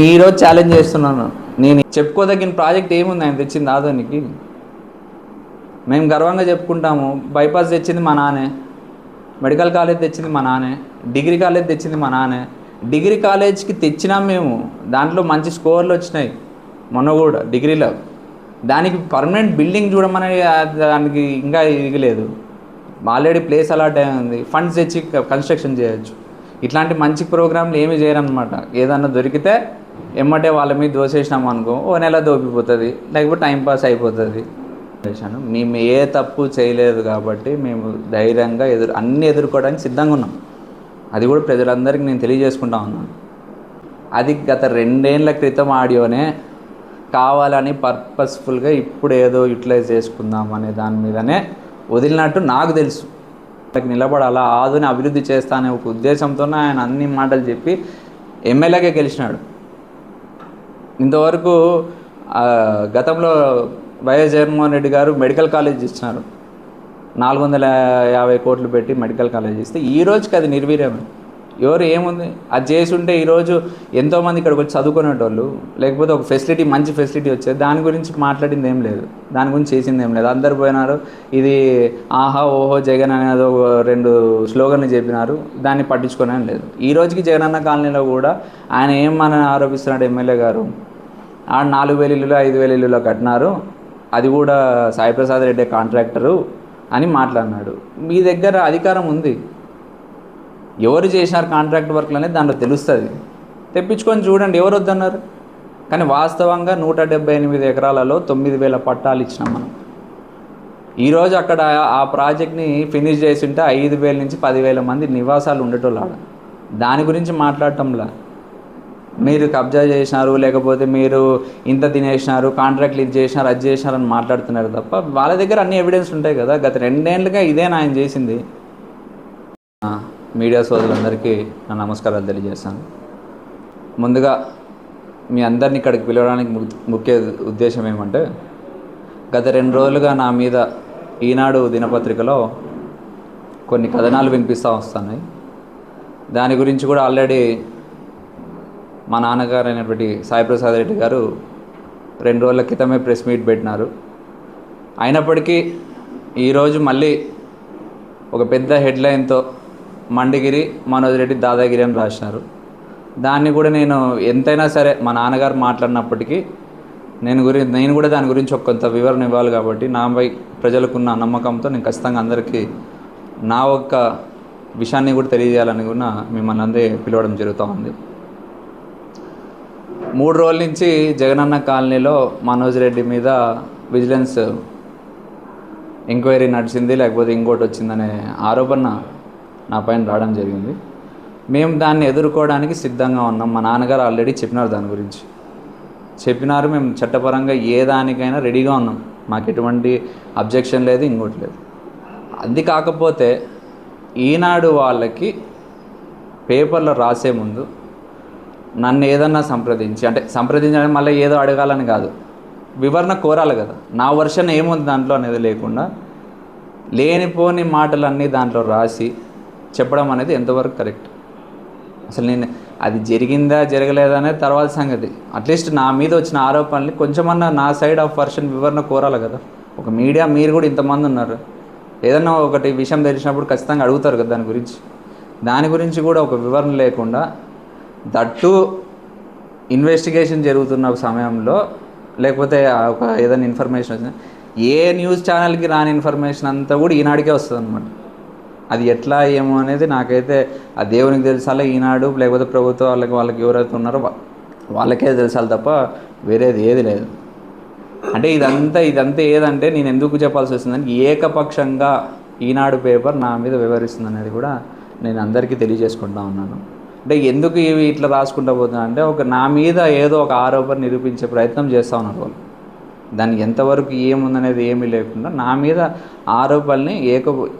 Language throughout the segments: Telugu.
ఈరోజు ఛాలెంజ్ చేస్తున్నాను. నేను చెప్పుకోదగిన ప్రాజెక్ట్ ఏముంది ఆయన తెచ్చింది ఆదోనికి? మేము గర్వంగా చెప్పుకుంటాము, బైపాస్ తెచ్చింది మా నాన్నే, మెడికల్ కాలేజ్ తెచ్చింది మా నాన్నే, డిగ్రీ కాలేజ్ తెచ్చింది మా నాన్నే. డిగ్రీ కాలేజ్కి తెచ్చినాం మేము, దాంట్లో మంచి స్కోర్లు వచ్చినాయి మొన్న కూడా డిగ్రీలో. దానికి పర్మనెంట్ బిల్డింగ్ చూడమని దానికి ఇంకా ఇదిలేదు. ఆల్రెడీ ప్లేస్ అలాట్ అయింది, ఫండ్స్ తెచ్చి కన్స్ట్రక్షన్ చేయొచ్చు. ఇట్లాంటి మంచి ప్రోగ్రాంలు ఏమీ చేయరనమాట. ఏదన్నా దొరికితే ఎమ్మటే వాళ్ళ మీద దోసేసినాం అనుకో, ఓ నెల దోపిపోతుంది, లేకపోతే టైంపాస్ అయిపోతుంది. మేము ఏ తప్పు చేయలేదు కాబట్టి మేము ధైర్యంగా అన్నీ ఎదుర్కోవడానికి సిద్ధంగా ఉన్నాం. అది కూడా ప్రజలందరికీ నేను తెలియజేసుకుంటా ఉన్నాను. అది గత 2 ఏళ్ల క్రితం ఆడియోనే, కావాలని పర్పస్ఫుల్గా ఇప్పుడు ఏదో యూటిలైజ్ చేసుకుందాం అనే దాని మీదనే వదిలినట్టు నాకు తెలుసు. నిలబడాలా, ఆదుని అభివృద్ధి చేస్తానే ఒక ఉద్దేశంతోనే ఆయన అన్ని మాటలు చెప్పి ఎమ్మెల్యేగా గెలిచినాడు. ఇంతవరకు గతంలో వైఎస్ జగన్మోహన్ రెడ్డి గారు మెడికల్ కాలేజ్ ఇచ్చినారు, 450 కోట్లు పెట్టి మెడికల్ కాలేజ్ ఇస్తే ఈ రోజుకి అది నిర్వీర్యమే. ఎవరు ఏముంది అది చేసి ఉంటే ఈరోజు ఎంతోమంది ఇక్కడికి వచ్చి చదువుకునేటోళ్ళు, లేకపోతే ఒక ఫెసిలిటీ, మంచి ఫెసిలిటీ వచ్చేది. దాని గురించి మాట్లాడింది ఏం లేదు, దాని గురించి చేసింది ఏం లేదు. అందరు పోయినారు, ఇది ఆహా ఓహో జగన్ అనేది 2 స్లోగన్లు చెప్పినారు, దాన్ని పట్టించుకోనే లేదు. ఈ రోజుకి జగనన్న కాలనీలో కూడా ఆయన ఏమని ఆరోపిస్తున్నాడు ఎమ్మెల్యే గారు, ఆ 4,000 ఇల్లులు 5,000 ఇల్లులో కట్టినారు, అది కూడా సాయిప్రసాద్ రెడ్డి కాంట్రాక్టరు అని మాట్లాడినాడు. మీ దగ్గర అధికారం ఉంది, ఎవరు చేసినారు కాంట్రాక్ట్ వర్క్లు అనేది దాంట్లో తెలుస్తుంది, తెప్పించుకొని చూడండి, ఎవరు వద్దన్నారు. కానీ వాస్తవంగా 178 ఎకరాలలో 9,000 పట్టాలు ఇచ్చినాం మనం. ఈరోజు అక్కడ ఆ ప్రాజెక్ట్ని ఫినిష్ చేసి ఉంటే 5,000 నుంచి 10,000 మంది నివాసాలు ఉండేటోళ్ళు ఆడ. దాని గురించి మాట్లాడటంలా మీరు కబ్జా చేసినారు, లేకపోతే మీరు ఇంత తినేసినారు, కాంట్రాక్ట్లు ఇది చేసినారు, అది చేసినారు అని మాట్లాడుతున్నారు తప్ప, వాళ్ళ దగ్గర అన్ని ఎవిడెన్స్ ఉంటాయి కదా. గత 2 ఏళ్ళుగా ఇదే ఆయన చేసింది. మీడియా సోదరులందరికీ నా నమస్కారాలు తెలియజేస్తాను. ముందుగా మీ అందరినీ ఇక్కడికి పిలవడానికి ముఖ్య ఉద్దేశం ఏమంటే, గత 2 రోజులుగా నా మీద ఈనాడు దినపత్రికలో కొన్ని కథనాలు వినిపిస్తూ వస్తున్నాయి. దాని గురించి కూడా ఆల్రెడీ మా నాన్నగారు అయినటువంటి సాయిప్రసాద్ రెడ్డి గారు 2 రోజుల క్రితమే ప్రెస్ మీట్ పెట్టినారు. అయినప్పటికీ ఈరోజు మళ్ళీ ఒక పెద్ద హెడ్లైన్తో మండిగిరి మనోజ్ రెడ్డి దాదాగిరి అని రాసినారు. దాన్ని కూడా నేను ఎంతైనా సరే మా నాన్నగారు మాట్లాడినప్పటికీ నేను కూడా దాని గురించి ఒక కొంత వివరణ ఇవ్వాలి కాబట్టి, నాపై ప్రజలకున్న నమ్మకంతో నేను ఖచ్చితంగా అందరికీ నా ఒక్క విషయాన్ని కూడా తెలియజేయాలని కూడా మిమ్మల్ని అందరూ పిలవడం జరుగుతూ ఉంది. 3 రోజుల నుంచి జగనన్న కాలనీలో మనోజ్ రెడ్డి మీద విజిలెన్స్ ఎంక్వైరీ నడిచింది, లేకపోతే ఇంకోటి వచ్చిందనే ఆరోపణ నా పైన రావడం జరిగింది. మేము దాన్ని ఎదుర్కోవడానికి సిద్ధంగా ఉన్నాం. మా నాన్నగారు ఆల్రెడీ చెప్పినారు, దాని గురించి చెప్పినారు. మేము చట్టపరంగా ఏ దానికైనా రెడీగా ఉన్నాం, మాకు ఎటువంటి అబ్జెక్షన్ లేదు, ఇంకోటి లేదు. అది కాకపోతే ఈనాడు వాళ్ళకి పేపర్లో రాసే ముందు నన్ను ఏదన్నా సంప్రదించడానికి మళ్ళీ ఏదో అడగాలని కాదు, వివరణ కోరాలి కదా. నా వర్షన్ ఏముంది దాంట్లో అనేది లేకుండా లేనిపోని మాటలన్నీ దాంట్లో రాసి చెప్పడం అనేది ఎంతవరకు కరెక్ట్? అసలు నేను అది జరిగిందా జరగలేదా అనేది తర్వాత సంగతి. అట్లీస్ట్ నా మీద వచ్చిన ఆరోపణలు కొంచెమన్నా నా సైడ్ ఆఫ్ వర్షన్ వివరణ కోరాలి కదా. ఒక మీడియా మీరు కూడా ఇంతమంది ఉన్నారు, ఏదన్నా ఒకటి విషయం తెలిసినప్పుడు ఖచ్చితంగా అడుగుతారు కదా దాని గురించి కూడా ఒక వివరణ లేకుండా, దట్టు ఇన్వెస్టిగేషన్ జరుగుతున్న సమయంలో, లేకపోతే ఒక ఏదైనా ఇన్ఫర్మేషన్ వచ్చిన ఏ న్యూస్ ఛానల్కి రాని ఇన్ఫర్మేషన్ అంతా కూడా ఈనాడికే వస్తుంది అనమాట. అది ఎట్లా ఏమో అనేది నాకైతే ఆ దేవునికి తెలుసాలి, ఈనాడు లేకపోతే ప్రభుత్వం వాళ్ళకి ఎవరైతే ఉన్నారో వాళ్ళకే తెలుసాలి తప్ప వేరేది ఏది లేదు. అంటే ఇదంతా ఏదంటే నేను ఎందుకు చెప్పాల్సి వస్తుందని, ఏకపక్షంగా ఈనాడు పేపర్ నా మీద వివరిస్తుంది అనేది కూడా నేను అందరికీ తెలియజేసుకుంటా ఉన్నాను. అంటే ఎందుకు ఇవి ఇట్లా రాసుకుంటూ పోతున్నా అంటే, నా మీద ఏదో ఒక ఆరోపణ నిరూపించే ప్రయత్నం చేస్తూ ఉన్నారు వాళ్ళు. దానికి ఎంతవరకు ఏముందనేది ఏమీ లేకుండా నా మీద ఆరోపణల్ని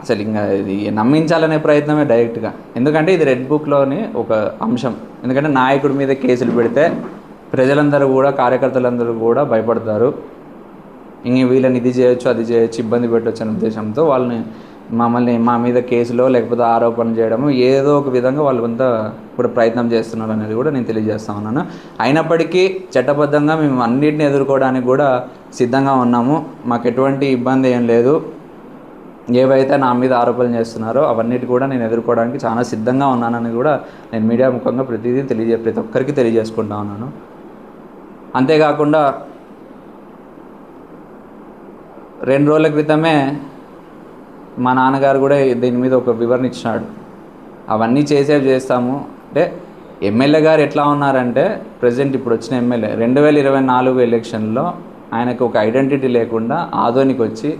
అసలు ఇంకా ఇది నమ్మించాలనే ప్రయత్నమే డైరెక్ట్గా. ఎందుకంటే ఇది రెడ్ బుక్లోని ఒక అంశం. ఎందుకంటే నాయకుడి మీద కేసులు పెడితే ప్రజలందరూ కూడా, కార్యకర్తలందరూ కూడా భయపడతారు, ఇంక వీళ్ళని ఇది చేయొచ్చు అది చేయొచ్చు ఇబ్బంది పెట్టవచ్చు అనే ఉద్దేశంతో వాళ్ళని మమ్మల్ని మా మీద కేసులో లేకపోతే ఆరోపణలు చేయడము ఏదో ఒక విధంగా వాళ్ళంతా కూడా ప్రయత్నం చేస్తున్నారు అనేది కూడా నేను తెలియజేస్తా ఉన్నాను. అయినప్పటికీ చట్టబద్ధంగా మేము అన్నింటిని ఎదుర్కోవడానికి కూడా సిద్ధంగా ఉన్నాము. మాకు ఎటువంటి ఇబ్బంది ఏం లేదు. ఏవైతే నా మీద ఆరోపణలు చేస్తున్నారో అవన్నిటి కూడా నేను ఎదుర్కోవడానికి చాలా సిద్ధంగా ఉన్నానని కూడా నేను మీడియా ముఖంగా ప్రతి ఒక్కరికి తెలియజేసుకుంటా ఉన్నాను. అంతేకాకుండా 2 రోజుల క్రితమే మా నాన్నగారు కూడా దీని మీద ఒక వివరణ ఇచ్చినాడు. అవన్నీ చేస్తాము అంటే ఎమ్మెల్యే గారు ఎట్లా ఉన్నారంటే ప్రజెంట్ ఇప్పుడు వచ్చిన ఎమ్మెల్యే 2024 ఎలక్షన్లో ఆయనకు ఒక ఐడెంటిటీ లేకుండా ఆదోనికి వచ్చి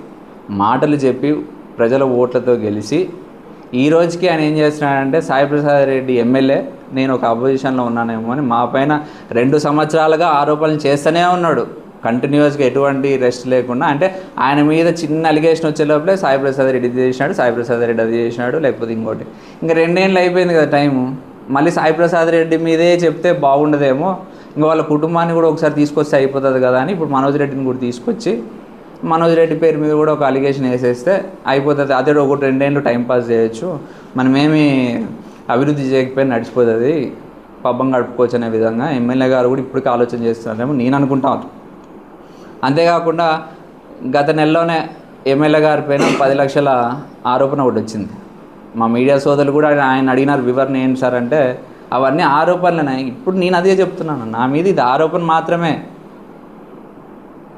మాటలు చెప్పి ప్రజల ఓట్లతో గెలిచి ఈ రోజుకి ఆయన ఏం చేస్తున్నాడంటే సాయిప్రసాద్ రెడ్డి ఎమ్మెల్యే నేను ఒక అపోజిషన్లో ఉన్నానేమో అని మా పైన 2 సంవత్సరాలుగా ఆరోపణలు చేస్తూనే ఉన్నాడు. కంటిన్యూస్గా ఎటువంటి రెస్ట్ లేకుండా. అంటే ఆయన మీద చిన్న అలిగేషన్ వచ్చే లోపలే సాయిప్రసాద్ రెడ్డి ఇది చేసినాడు, సాయిప్రసాద్ రెడ్డి అది చేసినాడు, లేకపోతే ఇంకోటి. ఇంకా 2 ఏళ్ళు అయిపోయింది కదా టైము. మళ్ళీ సాయిప్రసాద్ రెడ్డి మీదే చెప్తే బాగుండదేమో, ఇంకా వాళ్ళ కుటుంబాన్ని కూడా ఒకసారి తీసుకొస్తే అయిపోతుంది కదా అని ఇప్పుడు మనోజ్ రెడ్డిని కూడా తీసుకొచ్చి మనోజ్ రెడ్డి పేరు మీద కూడా ఒక అలిగేషన్ వేసేస్తే అయిపోతుంది. అదే ఒకటి 2 ఏళ్ళు టైంపాస్ చేయొచ్చు, మనమేమి అభివృద్ధి చేయకపోయినా నడిచిపోతుంది, పబ్బం గడుపుకోవచ్చు అనే విధంగా ఎమ్మెల్యే గారు కూడా ఇప్పటికీ ఆలోచన చేస్తున్నారేమో నేను అనుకుంటాను. అంతేకాకుండా గత నెలలోనే ఎమ్మెల్యే గారి పైన 10 లక్షల ఆరోపణ ఒకటి వచ్చింది. మా మీడియా సోదరులు కూడా ఆయన అడిగినారు వివరణ ఏంటి సార్ అంటే అవన్నీ ఆరోపణలనే. ఇప్పుడు నేను అదే చెప్తున్నాను, నా మీద ఇది ఆరోపణ మాత్రమే,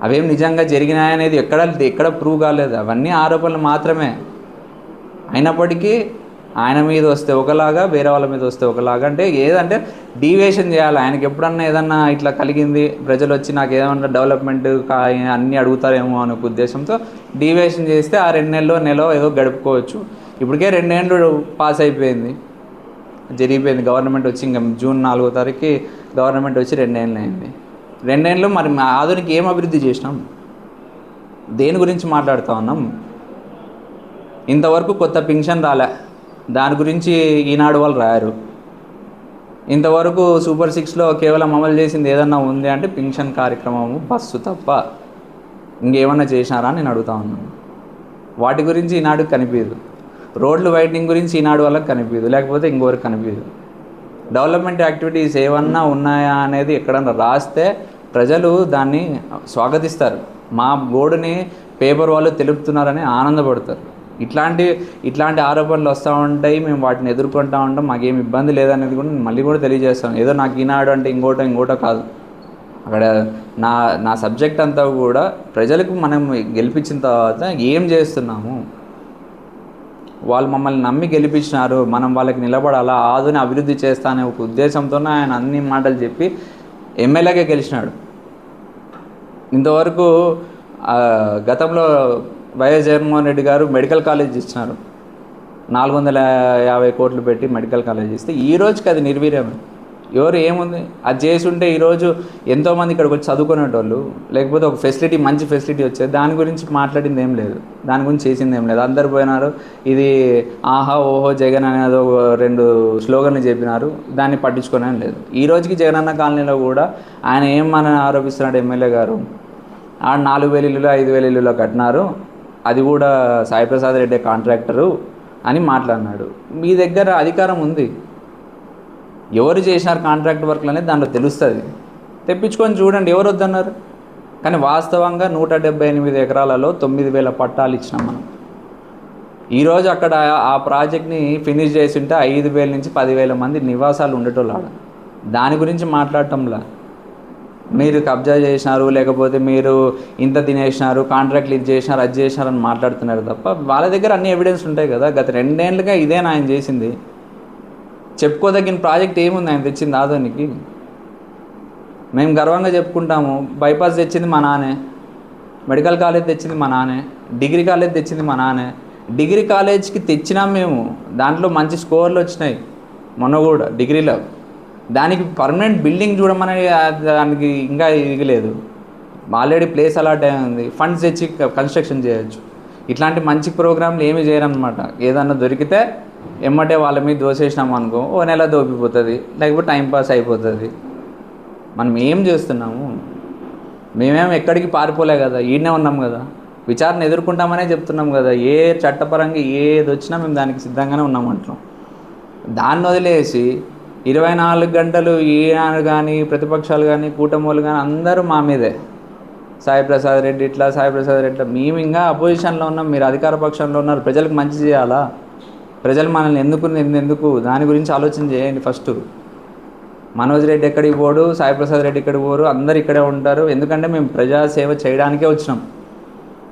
అవేం నిజంగా జరిగినాయనేది ఎక్కడ ప్రూవ్ కాలేదు, అవన్నీ ఆరోపణలు మాత్రమే. అయినప్పటికీ ఆయన మీద వస్తే ఒకలాగా, వేరే వాళ్ళ మీద వస్తే ఒకలాగా. అంటే ఏదంటే డీవియేషన్ చేయాలి. ఆయనకి ఎప్పుడన్నా ఏదన్నా ఇట్లా కలిగింది, ప్రజలు వచ్చి నాకు ఏదన్నా డెవలప్మెంట్ అన్నీ అడుగుతారేమో అనే ఉద్దేశంతో డీవియేషన్ చేస్తే ఆ 2 నెలలో ఏదో గడుపుకోవచ్చు. ఇప్పటికే 2 ఏళ్ళు పాస్ అయిపోయింది, జరిగిపోయింది. గవర్నమెంట్ వచ్చి ఇంకా జూన్ 4వ తారీఖుకి గవర్నమెంట్ వచ్చి 2 ఏళ్ళు అయింది. 2 ఏళ్ళు మరి మా ఆధునిక ఏం అభివృద్ధి చేసినాం, దేని గురించి మాట్లాడుతూ ఉన్నాం? ఇంతవరకు కొత్త పింఛన్ రాలే, దాని గురించి ఈనాడు వాళ్ళు రాయారు. ఇంతవరకు సూపర్ 6లో కేవలం అమలు చేసింది ఏదన్నా ఉంది అంటే పింఛన్ కార్యక్రమము, బస్సు తప్ప ఇంకేమన్నా చేసినారా నేను అడుగుతా ఉన్నాను. వాటి గురించి ఈనాడు కనిపించదు. రోడ్లు వైడనింగ్ గురించి ఈనాడు వాళ్ళకి కనిపించదు, లేకపోతే ఇంకొకరికి కనిపించదు. డెవలప్మెంట్ యాక్టివిటీస్ ఏమన్నా ఉన్నాయా అనేది ఎక్కడన్నా రాస్తే ప్రజలు దాన్ని స్వాగతిస్తారు. మా బోర్డుని పేపర్ వాళ్ళు తెలుపుతున్నారని ఆనందపడతారు. ఇట్లాంటి ఆరోపణలు వస్తూ ఉంటాయి, మేము వాటిని ఎదుర్కొంటూ ఉంటాం, మాకేం ఇబ్బంది లేదనేది కూడా మళ్ళీ కూడా తెలియజేస్తాను. ఏదో నాకు ఈనాడు అంటే ఇంకోటో కాదు. అక్కడ నా సబ్జెక్ట్ అంతా కూడా ప్రజలకు మనం గెలిపించిన తర్వాత ఏం చేస్తున్నాము, వాళ్ళు మమ్మల్ని నమ్మి గెలిపించినారు, మనం వాళ్ళకి నిలబడాలా, ఆదుని అభివృద్ధి చేస్తా అనే ఒక ఉద్దేశంతోనే ఆయన అన్ని మాటలు చెప్పి ఎమ్మెల్యేగా గెలిచినాడు. ఇంతవరకు గతంలో వైఎస్ జగన్మోహన్ రెడ్డి గారు మెడికల్ కాలేజ్ ఇచ్చినారు, 450 కోట్లు పెట్టి మెడికల్ కాలేజ్ ఇస్తే ఈ రోజుకి అది నిర్వీర్యమే. ఎవరు ఏముంది అది చేసి ఉంటే ఈరోజు ఎంతోమంది ఇక్కడికి వచ్చి చదువుకునేటోళ్ళు, లేకపోతే ఒక ఫెసిలిటీ మంచి ఫెసిలిటీ వచ్చేది. దాని గురించి మాట్లాడింది ఏం లేదు, దాని గురించి చేసింది ఏం లేదు. అందరు పోయినారు, ఇది ఆహా ఓహో జగన్ అనేది 2 స్లోగన్లు చెప్పినారు, దాన్ని పట్టించుకోనే లేదు. ఈ రోజుకి జగనన్న కాలనీలో కూడా ఆయన ఏమని ఆరోపిస్తున్నాడు ఎమ్మెల్యే గారు, ఆ 4,000 ఇల్లులో 5,000 ఇల్లులో కట్టినారు, అది కూడా సాయిప్రసాద్ రెడ్డి కాంట్రాక్టరు అని మాట్లాడినాడు. మీ దగ్గర అధికారం ఉంది, ఎవరు చేసినారు కాంట్రాక్ట్ వర్క్లు అనేది దాంట్లో తెలుస్తుంది, తెప్పించుకొని చూడండి, ఎవరు వద్దన్నారు. కానీ వాస్తవంగా 178 ఎకరాలలో 9,000 పట్టాలు ఇచ్చినాం మనం. ఈరోజు అక్కడ ఆ ప్రాజెక్ట్ని ఫినిష్ చేసి ఉంటే 5,000 నుంచి 10,000 మంది నివాసాలు ఉండేటోళ్ళు ఆడ. దాని గురించి మాట్లాడటంలా మీరు కబ్జా చేసినారు, లేకపోతే మీరు ఇంత తినేసినారు, కాంట్రాక్ట్లు ఇది చేసినారు, అది చేసినారు అని మాట్లాడుతున్నారు తప్ప వాళ్ళ దగ్గర అన్ని ఎవిడెన్స్ ఉంటాయి కదా. గత 2 ఏళ్ళుగా ఇదేనా ఆయన చేసింది? చెప్పుకోదగిన ప్రాజెక్ట్ ఏముంది ఆయన తెచ్చింది ఆదోనికి? మేము గర్వంగా చెప్పుకుంటాము, బైపాస్ తెచ్చింది మా నాన్నే, మెడికల్ కాలేజ్ తెచ్చింది మా నాన్నే, డిగ్రీ కాలేజ్ తెచ్చింది మా నాన్నే. డిగ్రీ కాలేజ్కి తెచ్చినాం మేము, దాంట్లో మంచి స్కోర్లు వచ్చినాయి మొన్న కూడా డిగ్రీలో. దానికి పర్మనెంట్ బిల్డింగ్ చూడమని దానికి ఇంకా ఇదిలేదు, ఆల్రెడీ ప్లేస్ అలాట్ అయింది, ఫండ్స్ తెచ్చి కన్స్ట్రక్షన్ చేయొచ్చు. ఇట్లాంటి మంచి ప్రోగ్రాంలు ఏమీ చేయరన్నమాట. ఏదన్నా దొరికితే ఎమ్మటే వాళ్ళ మీద దోసేసినాం అనుకో, ఓ నెల దోపిపోతుంది, లేకపోతే టైంపాస్ అయిపోతుంది. మనం ఏం చేస్తున్నాము? మేమేం ఎక్కడికి పారిపోలే కదా, ఈడనే ఉన్నాం కదా. విచారణ ఎదుర్కొంటామనే చెప్తున్నాం కదా. ఏ చట్టపరంగా ఏది వచ్చినా మేము దానికి సిద్ధంగానే ఉన్నామంటున్నాం. దాన్ని వదిలేసి 24 గంటలు ఈనాడు కానీ, ప్రతిపక్షాలు కానీ, కూటములు కానీ అందరూ మా మీదే, సాయి ప్రసాద్ రెడ్డి ఇట్లా, సాయి ప్రసాద్ రెడ్డి ఇట్లా. మేము ఇంకా అపోజిషన్లో ఉన్నాం, మీరు అధికార పక్షంలో ఉన్నారు. ప్రజలకు మంచి చేయాలా, ప్రజలు మనల్ని ఎందుకు దాని గురించి ఆలోచన చేయండి ఫస్ట్. మనోజ్ రెడ్డి ఎక్కడికి పోడు, సాయి ప్రసాద్ రెడ్డి ఎక్కడికి పోరు, అందరు ఇక్కడే ఉంటారు. ఎందుకంటే మేము ప్రజాసేవ చేయడానికే వచ్చినాం,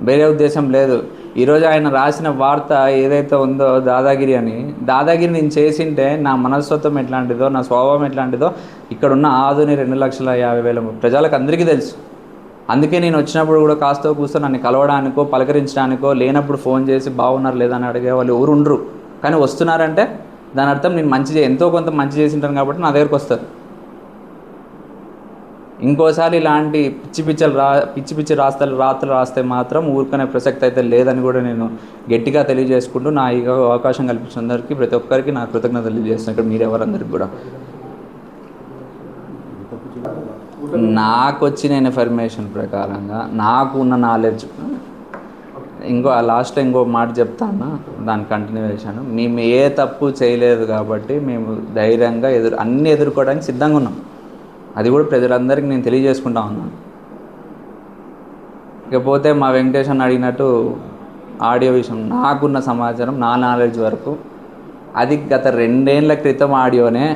వేరే ఉద్దేశం లేదు. ఈరోజు ఆయన రాసిన వార్త ఏదైతే ఉందో దాదాగిరి అని, దాదాగిరి నేను చేసింటే నా మనస్తత్వం ఎట్లాంటిదో, నా స్వభావం ఎట్లాంటిదో ఇక్కడున్న ఆదుని 2,50,000 ప్రజలకు అందరికీ తెలుసు. అందుకే నేను వచ్చినప్పుడు కూడా కాస్తో కూస్తో నన్ను కలవడానికో పలకరించడానికో, లేనప్పుడు ఫోన్ చేసి బాగున్నారు లేదని అడిగే వాళ్ళు ఎవరు ఉండరు. కానీ వస్తున్నారంటే దాని అర్థం నేను ఎంతో కొంత మంచి చేసింటాను కాబట్టి నా దగ్గరకు వస్తారు. ఇంకోసారి ఇలాంటి పిచ్చి రాత్రులు రాస్తే మాత్రం ఊరుకునే ప్రసక్తి అయితే లేదని కూడా నేను గట్టిగా తెలియజేసుకుంటూ, నా ఈ అవకాశం కల్పించిన అందరికీ ప్రతి ఒక్కరికి నా కృతజ్ఞతలు తెలియజేస్తున్నాను. ఇక్కడ మీరు ఎవరందరికీ కూడా నాకు వచ్చిన ఇన్ఫర్మేషన్ ప్రకారంగా, నాకు ఉన్న నాలెడ్జ్, లాస్ట్లో ఇంకో మాట చెప్తాను, దాని కంటిన్యూషన్. మేము ఏ తప్పు చేయలేదు కాబట్టి మేము ధైర్యంగా అన్నీ ఎదుర్కోవడానికి సిద్ధంగా ఉన్నాం. అది కూడా ప్రజలందరికీ నేను తెలియజేసుకుంటా ఉన్నాను. ఇకపోతే మా వెంకటేశ్వరని అడిగినట్టు ఆడియో విషయం, నాకున్న సమాచారం, నా నాలెడ్జ్ వరకు అది గత 2 ఏళ్ల క్రితం ఆడియోనే,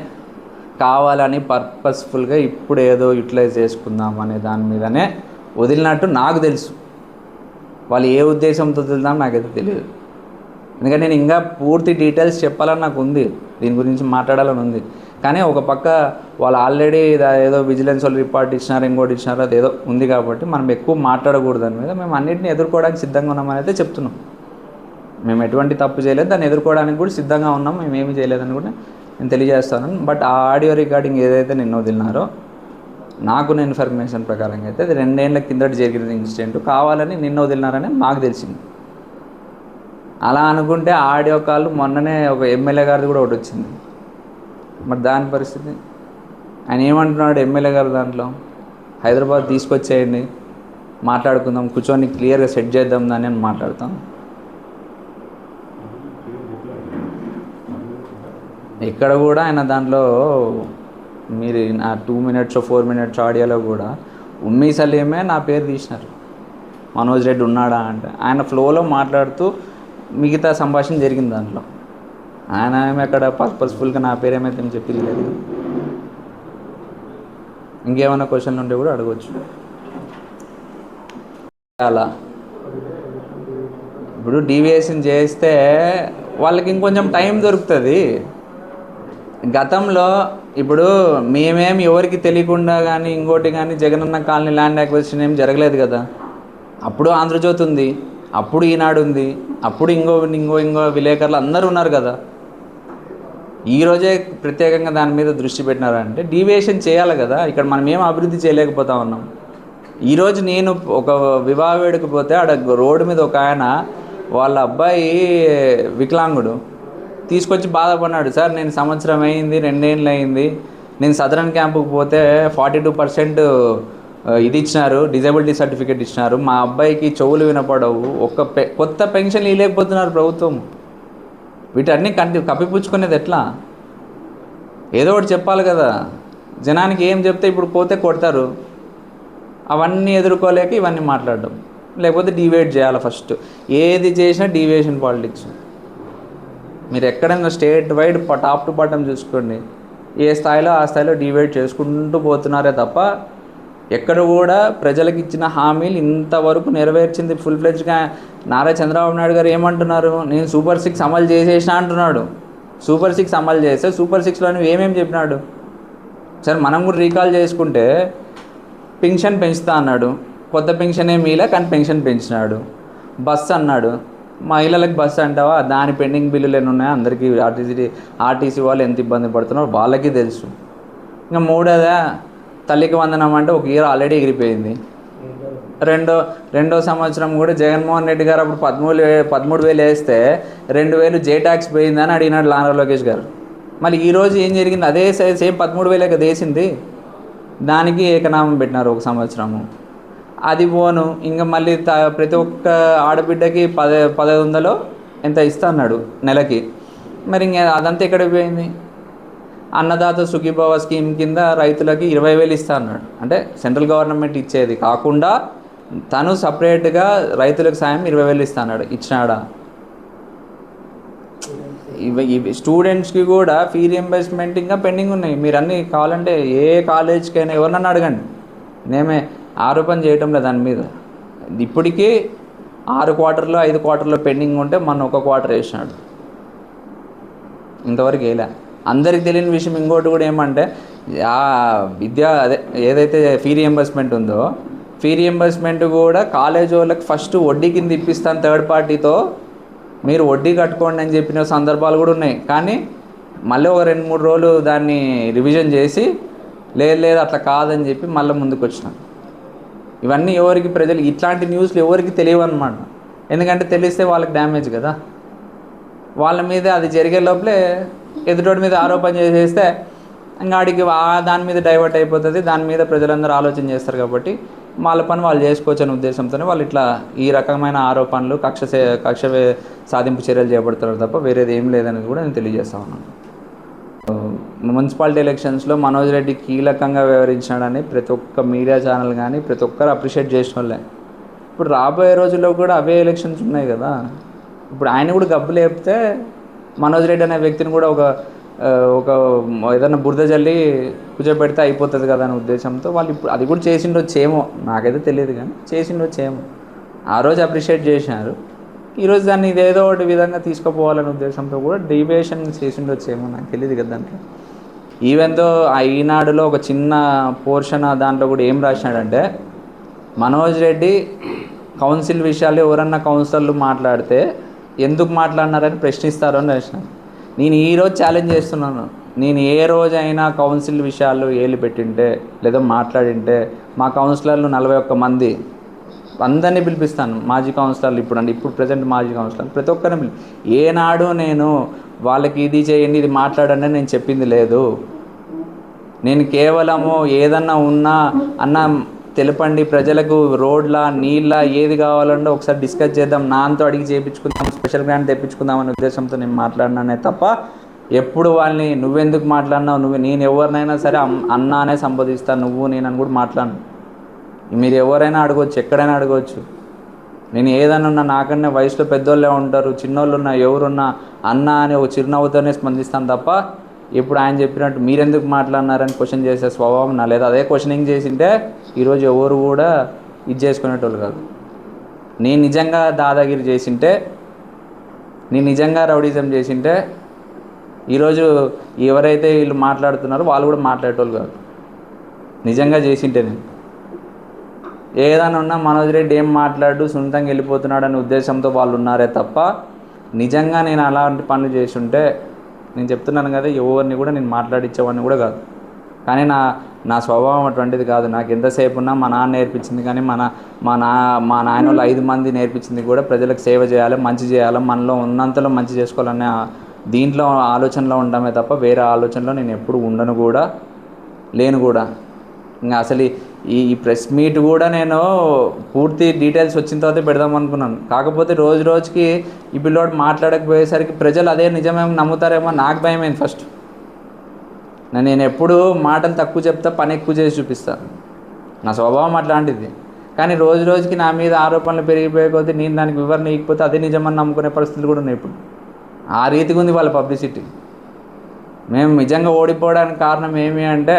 కావాలని పర్పస్ఫుల్గా ఇప్పుడు ఏదో యూటిలైజ్ చేసుకుందాం అనే దాని మీదనే వదిలినట్టు నాకు తెలుసు. వాళ్ళు ఏ ఉద్దేశంతో వదులుదాం నాకైతే తెలియదు. ఎందుకంటే నేను ఇంకా పూర్తి డీటెయిల్స్ చెప్పాలని నాకు ఉంది, దీని గురించి మాట్లాడాలని ఉంది. కానీ ఒక పక్క వాళ్ళు ఆల్రెడీ ఏదో విజిలెన్స్ వాళ్ళు రిపోర్ట్ ఇచ్చినారు, ఇంకోటి ఇచ్చినారు, అదేదో ఉంది కాబట్టి మనం ఎక్కువ మాట్లాడకూడదు దాని మీద. మేము అన్నింటినీ ఎదుర్కోవడానికి సిద్ధంగా ఉన్నామని అయితే చెప్తున్నాం. మేము ఎటువంటి తప్పు చేయలేదు, దాన్ని ఎదుర్కోవడానికి కూడా సిద్ధంగా ఉన్నాం, మేము ఏమీ చేయలేదని కూడా నేను తెలియజేస్తాను. బట్ ఆ ఆడియో రికార్డింగ్ ఏదైతే నిన్న వదిలినారో, నాకున్న ఇన్ఫర్మేషన్ ప్రకారంగా అయితే అది 2 ఏళ్ల కిందట జరిగిన ఇన్సిడెంట్, కావాలని నిన్న వదిలినారని మాకు తెలిసింది. అలా అనుకుంటే ఆడియో కాల్ మొన్ననే ఒక ఎమ్మెల్యే గారిది కూడా ఒకటి వచ్చింది. మరి దాని పరిస్థితి, ఆయన ఏమంటున్నాడు ఎమ్మెల్యే గారు దాంట్లో, హైదరాబాద్ తీసుకొచ్చేయండి, మాట్లాడుకుందాం, కూర్చొని క్లియర్గా సెట్ చేద్దాం దాన్ని అని మాట్లాడతాం. ఇక్కడ కూడా ఆయన దాంట్లో మీరు నా 2 minutes 4 minutes ఆడియోలో కూడా ఉమ్మీ సలీమే నా పేరు తీసినారు, మనోజ్ రెడ్డి ఉన్నాడా అంటే. ఆయన ఫ్లోలో మాట్లాడుతూ మిగతా సంభాషణ జరిగింది దాంట్లో. ఆయన ఏమి అక్కడ పర్పస్ఫుల్గా నా పేరు ఏమైతే చెప్పింది లేదు. ఇంకేమైనా క్వశ్చన్లు ఉంటే కూడా అడగవచ్చు. అలా ఇప్పుడు డీవియేషన్ చేస్తే వాళ్ళకి ఇంకొంచెం టైం దొరుకుతుంది. గతంలో ఇప్పుడు మేమేమి ఎవరికి తెలియకుండా కానీ ఇంకోటి కానీ జగనన్న కాలనీ ల్యాండ్ అక్విజిషన్ ఏం జరగలేదు కదా. అప్పుడు ఆంధ్రజ్యోతి ఉంది, అప్పుడు ఈనాడు ఉంది, అప్పుడు ఇంకో విలేకరులు అందరూ ఉన్నారు కదా. ఈరోజే ప్రత్యేకంగా దాని మీద దృష్టి పెట్టినారంటే డీవియేషన్ చేయాలి కదా. ఇక్కడ మనం ఏం అభివృద్ధి చేయలేకపోతా ఉన్నాం. ఈరోజు నేను ఒక వివాహ వేడుకు పోతే ఆడ రోడ్డు మీద ఒక ఆయన వాళ్ళ అబ్బాయి వికలాంగుడు తీసుకొచ్చి బాధపడినాడు. సార్ నేను సంవత్సరం అయింది, 2 ఏళ్ళు అయింది, నేను సదరన్ క్యాంపుకి పోతే 42% ఇది ఇచ్చినారు, డిజేబిలిటీ సర్టిఫికేట్ ఇచ్చినారు, మా అబ్బాయికి చెవులు వినపడవు, కొత్త పెన్షన్ ఇవ్వలేకపోతున్నారు ప్రభుత్వం. వీటన్ని కప్పిపుచ్చుకునేది ఎట్లా? ఏదో ఒకటి చెప్పాలి కదా. జనానికి ఏం చెప్తే ఇప్పుడు పోతే కొడతారు, అవన్నీ ఎదుర్కోలేక ఇవన్నీ మాట్లాడడం, లేకపోతే డివేట్ చేయాలి. ఫస్ట్ ఏది చేసినా డీవియేషన్ పాలిటిక్స్. మీరు ఎక్కడైనా state wide top to bottom చూసుకోండి, ఏ స్థాయిలో ఆ స్థాయిలో డివేట్ చేసుకుంటూ పోతున్నారే తప్ప ఎక్కడ కూడా ప్రజలకు ఇచ్చిన హామీలు ఇంతవరకు నెరవేర్చింది ఫుల్ ఫ్లెడ్జ్గా. నారా చంద్రబాబు నాయుడు గారు ఏమంటున్నారు, నేను సూపర్ 6 అమలు చేసేసిన అంటున్నాడు. సూపర్ 6 అమలు చేస్తే సూపర్ 6లో ఏమేమి చెప్పినాడు? సరే మనం కూడా రీకాల్ చేసుకుంటే పెన్షన్ పెంచుతా అన్నాడు, కొత్త పెన్షన్ ఏమి ఇలా కానీ పెన్షన్ పెంచినాడు. బస్సు అన్నాడు, మహిళలకు బస్సు అంటావా, దాని పెండింగ్ బిల్లులు ఎన్ని ఉన్నాయో అందరికీ ఆర్టీసీ వాళ్ళు ఎంత ఇబ్బంది పడుతున్నారో వాళ్ళకి తెలుసు. ఇంకా మూడోదా తల్లికి వందనం అంటే ఒక ఇయర్ ఆల్రెడీ ఎగిరిపోయింది. రెండో సంవత్సరం కూడా జగన్మోహన్ రెడ్డి గారు అప్పుడు 13,000 వేస్తే 2,000 జే ట్యాక్స్ పోయిందని అడిగినాడు నారా లోకేష్ గారు. మళ్ళీ ఈరోజు ఏం జరిగింది, అదే సేమ్ 13,000 కదా వేసింది, దానికి ఏకనామం పెట్టినారు ఒక సంవత్సరము. అది పోను ఇంకా మళ్ళీ ప్రతి ఒక్క ఆడబిడ్డకి 1500 ఎంత ఇస్తా అన్నాడు నెలకి. మరి ఇంకా అదంతా ఎక్కడ పోయింది? అన్నదాత సుఖీభవ స్కీమ్ కింద రైతులకి 20,000 ఇస్తా అన్నాడు. అంటే సెంట్రల్ గవర్నమెంట్ ఇచ్చేది కాకుండా తను సపరేట్గా రైతులకు సాయం 20,000 ఇస్తా అన్నాడు. ఇచ్చినాడా? ఇవి స్టూడెంట్స్కి కూడా ఫీ రియంబర్స్మెంట్ ఇంకా పెండింగ్ ఉన్నాయి. మీరు అన్నీ కావాలంటే ఏ కాలేజ్కైనా ఎవరినన్నా అడగండి, నేమే ఆరోపణ చేయటం లేదు దాని మీద. ఇప్పటికీ 6 క్వార్టర్లో 5 క్వార్టర్లో పెండింగ్ ఉంటే మొన్న 1 క్వార్టర్ వేసినాడు, ఇంతవరకు వేయలే. అందరికి తెలియని విషయం ఇంకోటి కూడా ఏమంటే అదే ఏదైతే ఫీ రియంబర్స్మెంట్ ఉందో, ఫీ రియంబర్స్మెంట్ కూడా కాలేజ్ వాళ్ళకి ఫస్ట్ వడ్డీ కింద ఇప్పిస్తాను థర్డ్ పార్టీతో, మీరు వడ్డీ కట్టుకోండి అని చెప్పిన సందర్భాలు కూడా ఉన్నాయి. కానీ మళ్ళీ ఒక 2-3 రోజులు దాన్ని రివిజన్ చేసి లేదు అట్లా కాదని చెప్పి మళ్ళీ ముందుకు వచ్చినారు. ఇవన్నీ ఎవరికి ప్రజలు ఇట్లాంటి న్యూస్లు ఎవరికి తెలియవు అనమాట. ఎందుకంటే తెలిస్తే వాళ్ళకి డ్యామేజ్ కదా. వాళ్ళ మీద అది జరిగే లోపలే ఎదుటోడి మీద ఆరోపణ చేసేస్తే ఇంకా ఆడికి దాని మీద డైవర్ట్ అయిపోతుంది. దాని మీద ప్రజలందరూ ఆలోచన చేస్తారు కాబట్టి వాళ్ళ పని వాళ్ళు చేసుకోవచ్చు అనే ఉద్దేశంతోనే వాళ్ళు ఇట్లా ఈ రకమైన ఆరోపణలు కక్ష సాధింపు చర్యలు చేపడుతున్నారు తప్ప వేరేది ఏం లేదనేది కూడా నేను తెలియజేస్తా ఉన్నాను. మున్సిపాలిటీ ఎలక్షన్స్లో మనోజ్ రెడ్డి కీలకంగా వ్యవహరించాడని ప్రతి ఒక్క మీడియా ఛానల్ కానీ ప్రతి ఒక్కరు అప్రిషియేట్ చేసిన వాళ్ళే. ఇప్పుడు రాబోయే రోజుల్లో కూడా అవే ఎలక్షన్స్ ఉన్నాయి కదా. ఇప్పుడు ఆయన కూడా గబ్బు లేపితే మనోజ్ రెడ్డి అనే వ్యక్తిని కూడా ఒక ఏదైనా బురద జల్లి కూర్చోబెడితే అయిపోతుంది కదా అనే ఉద్దేశంతో వాళ్ళు ఇప్పుడు అది కూడా చేసిండొచ్చేమో, నాకైతే తెలియదు కానీ చేసిండొచ్చేమో. ఆ రోజు అప్రిషియేట్ చేసినారు, ఈరోజు దాన్ని ఇదేదో ఒకటి విధంగా తీసుకుపోవాలనే ఉద్దేశంతో కూడా డీవియేషన్ చేసిండొచ్చేమో, నాకు తెలియదు కదా దాంట్లో. ఈవెంతో ఆ ఈనాడులో ఒక చిన్న పోర్షన్ దాంట్లో కూడా ఏం రాసినాడంటే, మనోజ్ రెడ్డి కౌన్సిల్ విషయాలు ఎవరన్నా కౌన్సిలర్లు మాట్లాడితే ఎందుకు మాట్లాడినారని ప్రశ్నిస్తారు అని రాసినాను. నేను ఈరోజు ఛాలెంజ్ చేస్తున్నాను, నేను ఏ రోజైనా కౌన్సిల్ విషయాలు ఏలు పెట్టింటే లేదా మాట్లాడింటే మా కౌన్సిలర్లు 41 మంది అందరినీ పిలిపిస్తాను. మాజీ కౌన్సిలర్లు ఇప్పుడు ప్రజెంట్ మాజీ కౌన్సిలర్లు ప్రతి ఒక్కరిని ఏనాడు నేను వాళ్ళకి ఇది చేయండి ఇది మాట్లాడండి నేను చెప్పింది లేదు. నేను కేవలము ఏదన్నా ఉన్నా అన్న తెలపండి, ప్రజలకు రోడ్ల నీళ్ళ ఏది కావాలంటే ఒకసారి డిస్కస్ చేద్దాం, నాతో అడిగి చేయించుకుందాం, స్పెషల్ గ్రాంట్ తెప్పించుకుందాం అనే ఉద్దేశంతో నేను మాట్లాడినానే తప్ప ఎప్పుడు వాళ్ళని నువ్వెందుకు మాట్లాడినావు, నేను ఎవరినైనా సరే అన్న అనే సంబోధిస్తాను, నువ్వు నేనని కూడా మాట్లాడను. మీరు ఎవరైనా అడగవచ్చు, ఎక్కడైనా అడగవచ్చు. నేను ఏదైనా ఉన్నా నాకన్నా వయసులో పెద్దోళ్ళే ఉంటారు, చిన్నోళ్ళు ఉన్నా ఎవరున్నా అన్న అని ఒక చిరునవ్వుతోనే స్పందిస్తాను తప్ప ఇప్పుడు ఆయన చెప్పినట్టు మీరెందుకు మాట్లాడినారని క్వశ్చన్ చేసే స్వభావం నా లేదు. అదే క్వశ్చనింగ్ చేసింటే ఈరోజు ఎవరు కూడా ఇది చేసుకునేటోళ్ళు కాదు. నేను నిజంగా దాదాగిరి చేసింటే, నేను నిజంగా రౌడీజం చేసింటే ఈరోజు ఎవరైతే వీళ్ళు మాట్లాడుతున్నారో వాళ్ళు కూడా మాట్లాడేటోళ్ళు కాదు. నిజంగా చేసింటే నేను ఏదైనా ఉన్నా మనోజ్ రెడ్డి ఏం మాట్లాడు సొంతంగా వెళ్ళిపోతున్నాడు అనే ఉద్దేశంతో వాళ్ళు ఉన్నారే తప్ప నిజంగా నేను అలాంటి పనులు చేసి ఉంటే నేను చెప్తున్నాను కదా, ఎవరిని కూడా నేను మాట్లాడించేవాడిని కూడా కాదు. కానీ నా స్వభావం అటువంటిది కాదు. నాకు ఎంతసేపు ఉన్నా మా నాన్న నేర్పించింది కానీ మా నాయన వాళ్ళు 5 మంది నేర్పించింది కూడా ప్రజలకు సేవ చేయాలి, మంచి చేయాలి, మనలో ఉన్నంతలో మంచి చేసుకోవాలనే దీంట్లో ఆలోచనలో ఉండమే తప్ప వేరే ఆలోచనలో నేను ఎప్పుడు ఉండను కూడా లేను కూడా. ఇంకా అసలు ఈ ప్రెస్ మీట్ కూడా నేను పూర్తి డీటెయిల్స్ వచ్చిన తర్వాత పెడదాం అనుకున్నాను. కాకపోతే రోజుకి ఈ పిల్లోడు మాట్లాడకపోయేసరికి ప్రజలు అదే నిజమేమో నమ్ముతారేమో నాకు భయమైంది. ఫస్ట్ నేను ఎప్పుడు మాటలు తక్కువ చెప్తా, పని ఎక్కువ చేసి చూపిస్తాను. నా స్వభావం అట్లాంటిది. కానీ రోజుకి నా మీద ఆరోపణలు పెరిగిపోయే కొద్దీ నేను దానికి వివరణ ఇకపోతే అదే నిజమని నమ్ముకునే పరిస్థితులు కూడా ఉన్నాయి. ఇప్పుడు ఆ రీతిగా ఉంది వాళ్ళ పబ్లిసిటీ. మేము నిజంగా ఓడిపోవడానికి కారణం ఏమి అంటే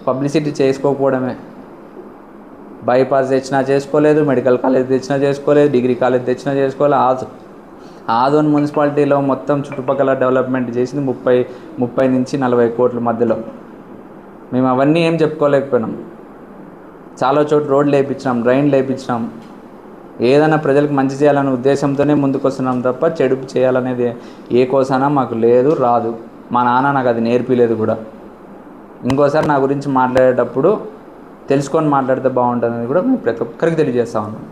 పబ్లిసిటీ చేసుకోకపోవడమే. బైపాస్ తెచ్చినా చేసుకోలేదు, మెడికల్ కాలేజ్ తెచ్చినా చేసుకోలేదు, డిగ్రీ కాలేజ్ తెచ్చినా చేసుకోలేదు. ఆదోన్ మున్సిపాలిటీలో మొత్తం చుట్టుపక్కల డెవలప్మెంట్ చేసింది 30 నుంచి 40 కోట్ల మధ్యలో. మేము అవన్నీ ఏం చెప్పుకోలేకపోయినాం. చాలా చోట్ల రోడ్లు వేయించినాం, డ్రైన్లు వేయించినాం. ఏదైనా ప్రజలకు మంచి చేయాలనే ఉద్దేశంతోనే ముందుకు వస్తున్నాం తప్ప చెడు చేయాలనేది ఏ కోసానా మాకు లేదు, రాదు. మా నాన్న నాకు అది నేర్పిలేదు కూడా. ఇంకోసారి నా గురించి మాట్లాడేటప్పుడు తెలుసుకొని మాట్లాడితే బాగుంటుందని కూడా మేము ప్రతి ఒక్కరికి తెలియజేస్తా ఉన్నాం.